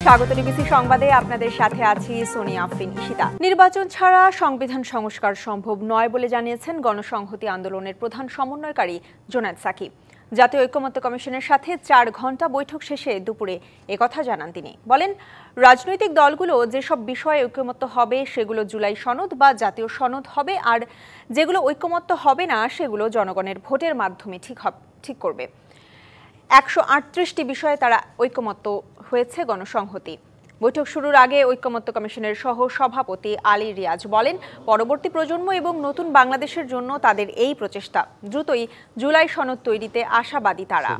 স্বাগত ডিবিসি সংবাদে আপনাদের সাথে আছি সোনিয়া আফরিন ঈশিতা। নির্বাচন ছাড়া সংবিধান সংস্কার সম্ভব নয় বলে জানিয়েছেন গণসংহতি আন্দোলনের প্রধান সমন্বয়কারী জোনায়েদ সাকি। জাতীয় ঐক্যমত্য কমিশনের সাথে ৪ ঘণ্টা বৈঠক শেষে দুপুরে একথা জানান তিনি। বলেন, রাজনৈতিক দলগুলো যেসব বিষয়ে ঐক্যমত্য হবে সেগুলো জুলাই সনদ বা জাতীয় সনদ হবে, আর যেগুলো ঐক্যমত্য হবে না সেগুলো জনগণের ভোটের মাধ্যমে ঠিক করবে। ১৩৮টি বিষয়ে তারা ঐক্যমত্য হয়েছে গণসংহতি। বৈঠক শুরুর আগে ঐক্যমত্য কমিশনের সহ সভাপতি আলী রিয়াজ বলেন, পরবর্তী প্রজন্ম এবং নতুন বাংলাদেশের জন্য তাদের এই প্রচেষ্টা। দ্রুতই জুলাই সনদ তৈরিতে আশাবাদী তারা।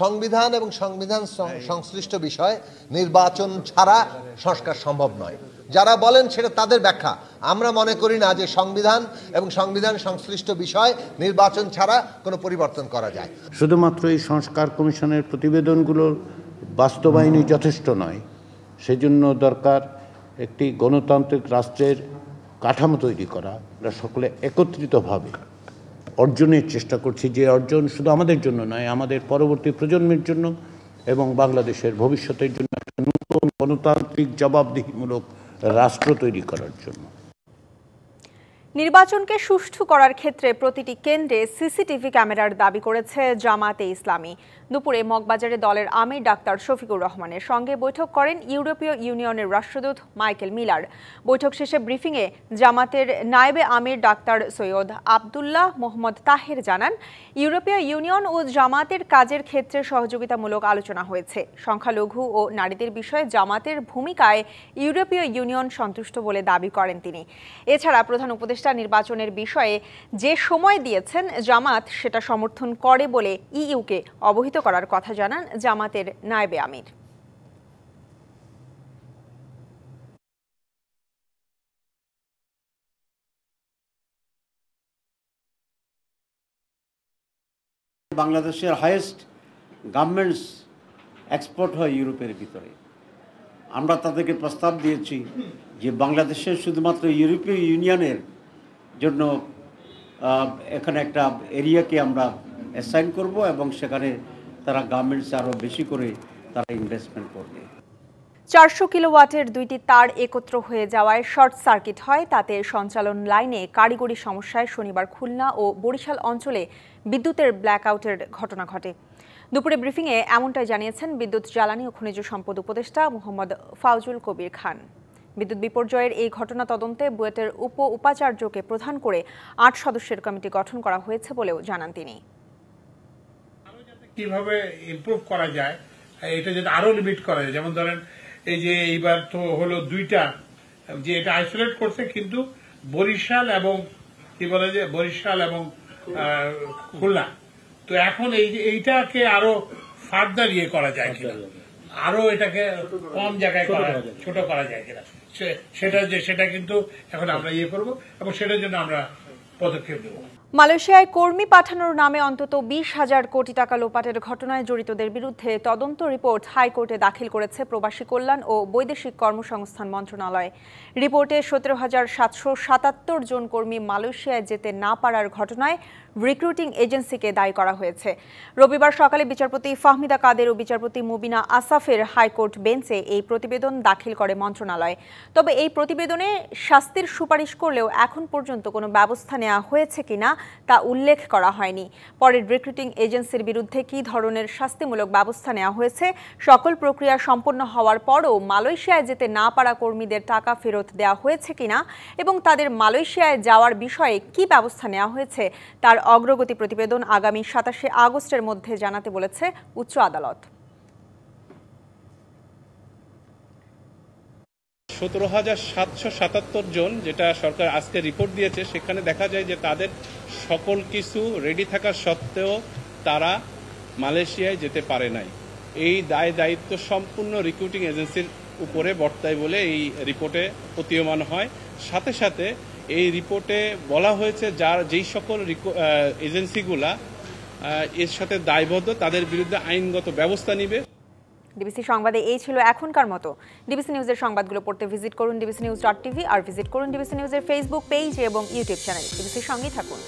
সংবিধান এবং সংবিধান সংশ্লিষ্ট বিষয় নির্বাচন ছাড়া সংস্কার সম্ভব নয়। যারা বলেন সেটা তাদের ব্যাখ্যা। আমরা মনে করি না যে সংবিধান এবং সংবিধান সংশ্লিষ্ট বিষয় নির্বাচন ছাড়া কোনো পরিবর্তন করা যায়। শুধুমাত্র এই সংস্কার কমিশনের প্রতিবেদনগুলোর বাস্তবায়নই যথেষ্ট নয়, সেজন্য দরকার একটি গণতান্ত্রিক রাষ্ট্রের কাঠামো তৈরি করা। আমরা সকলে একত্রিতভাবে অর্জনের চেষ্টা করছি, যে অর্জন শুধু আমাদের জন্য নয়, আমাদের পরবর্তী প্রজন্মের জন্য এবং বাংলাদেশের ভবিষ্যতের জন্য একটা নতুন গণতান্ত্রিক জবাবদিহিমূলক রাষ্ট্র তৈরি করার জন্য। নির্বাচনকে সুষ্ঠু করার ক্ষেত্রে প্রতিটি কেন্দ্রে সিসিটিভি ক্যামেরার দাবি করেছে জামাতে ইসলামী। দুপুরে মগবাজারে দলের আমির ডাক্তার শফিকুর রহমানের সঙ্গে বৈঠক করেন ইউরোপীয় ইউনিয়নের রাষ্ট্রদূত মাইকেল মিলার। বৈঠক শেষে ব্রিফিংয়ে জামাতের নায়েবে আমির ডাক্তার সৈয়দ আবদুল্লাহ মোহাম্মদ তাহের জানান, ইউরোপীয় ইউনিয়ন ও জামাতের কাজের ক্ষেত্রে সহযোগিতামূলক আলোচনা হয়েছে। সংখ্যালঘু ও নারীদের বিষয়ে জামাতের ভূমিকায় ইউরোপীয় ইউনিয়ন সন্তুষ্ট বলে দাবি করেন তিনি। এছাড়া প্রধান উপদেষ্টা নির্বাচনের বিষয়ে যে সময় দিয়েছেন জামাত সেটা সমর্থন করে বলে ইইউকে অবহিত করার কথা জানান জামাতের নায়েবে আমির। বাংলাদেশের হাইয়েস্ট গার্মেন্টস এক্সপোর্ট হয় ইউরোপের ভিতরে। আমরা তাদেরকে প্রস্তাব দিয়েছি যে বাংলাদেশের শুধুমাত্র ইউরোপীয় ইউনিয়নের জন্য এখানে একটা এরিয়াকে আমরা অ্যাসাইন করব এবং সেখানে তারা গার্মেন্টস আরও বেশি করে তারা ইনভেস্টমেন্ট করবে। ৪০০ কিলোওয়াটের 2টি তার একত্র হয়ে যাওয়ায় শর্ট সার্কিট হয়, তাতে সঞ্চালন লাইনে কারিগরি সমস্যায় শনিবার খুলনা ও বরিশাল অঞ্চলে বিদ্যুতের ব্ল্যাকআউটের ঘটনা ঘটে। দুপুরে ব্রিফিংয়ে এমনটাই জানিয়েছেন বিদ্যুৎ, জ্বালানি ও খনিজ সম্পদ উপদেষ্টা মোহাম্মদ ফাউজুল কবির খান। বিদ্যুৎ বিপর্যয়ের এই ঘটনা তদন্তে বুয়েটের উপাচার্যকে প্রধান করে 8 সদস্যের কমিটি গঠন করা হয়েছে বলেও জানান তিনি। কিভাবে ইমপ্রুভ করা যায়, এটা যদি আরো লিমিট করা যায়, যেমন ধরেন এই যে এইবার তো হলো 2টা যে এটা আইসোলেট করছে, কিন্তু বরিশাল এবং বরিশাল এবং খুলনা, তো এখন এইটাকে আরো ফার্দার করা যায় কিনা, আরো এটাকে কম জায়গায় ছোট করা যায় কিনা, সেটা কিন্তু এখন আমরা করবো এবং সেটার জন্য আমরা পদক্ষেপ নেব। মালয়েশিয়ায় কর্মী পাঠানোর নামে অন্তত 20,000 কোটি টাকা লোপাটের ঘটনায় জড়িতদের বিরুদ্ধে তদন্ত রিপোর্ট হাইকোর্টে দাখিল করেছে প্রবাসী কল্যাণ ও বৈদেশিক কর্মসংস্থান মন্ত্রণালয়। রিপোর্টে 17,777 জন কর্মী মালয়েশিয়ায় যেতে না পারার ঘটনায় রিক্রুটিং এজেন্সিকে দায়ী করা হয়েছে। রবিবার সকালে বিচারপতি ফাহমিদা কাদের ও বিচারপতি মুবিনা আসাফের হাইকোর্ট বেঞ্চে এই প্রতিবেদন দাখিল করে মন্ত্রণালয়। তবে এই প্রতিবেদনে শাস্তির সুপারিশ করলেও এখন পর্যন্ত কোনো ব্যবস্থা নেওয়া হয়েছে কিনা তা উল্লেখ করা হয়নি। পরে রিক্রুটিং এজেন্সির বিরুদ্ধে কী ধরনের শাস্তিমূলক ব্যবস্থা নেওয়া হয়েছে, সকল প্রক্রিয়া সম্পন্ন হওয়ার পরও মালয়েশিয়ায় যেতে না পারা কর্মীদের টাকা ফেরত দেওয়া হয়েছে কিনা এবং তাদের মালয়েশিয়ায় যাওয়ার বিষয়ে কী ব্যবস্থা নেওয়া হয়েছে তার অগ্রগতি প্রতিবেদন আগামী 27 আগস্টের মধ্যে জানাতে বলেছে উচ্চ আদালত। 17,777 জন, যেটা সরকার আজকে রিপোর্ট দিয়েছে, সেখানে দেখা যায় যে তাদের সকল কিছু রেডি থাকা সত্ত্বেও তারা মালয়েশিয়ায় যেতে পারে নাই। এই দায়িত্ব সম্পূর্ণ রিক্রুটিং এজেন্সির উপরে বর্তায় বলে এই রিপোর্টে প্রতীয়মান হয়। সাথে সাথে এই রিপোর্টে বলা হয়েছে যেই সকল এজেন্সিগুলা এর সাথে দায়বদ্ধ তাদের বিরুদ্ধে আইনগত ব্যবস্থা নিবে। ডিবিসি সংবাদে এই ছিল এখনকার মতো। ডিবিসি নিউজের সংবাদগুলো পড়তে ভিজিট করুন dbcnews.tv আর ভিজিট করুন ডিবিসি নিউজের ফেসবুক পেজ এবং ইউটিউব চ্যানেল। ডিবিসির সঙ্গেই থাকুন।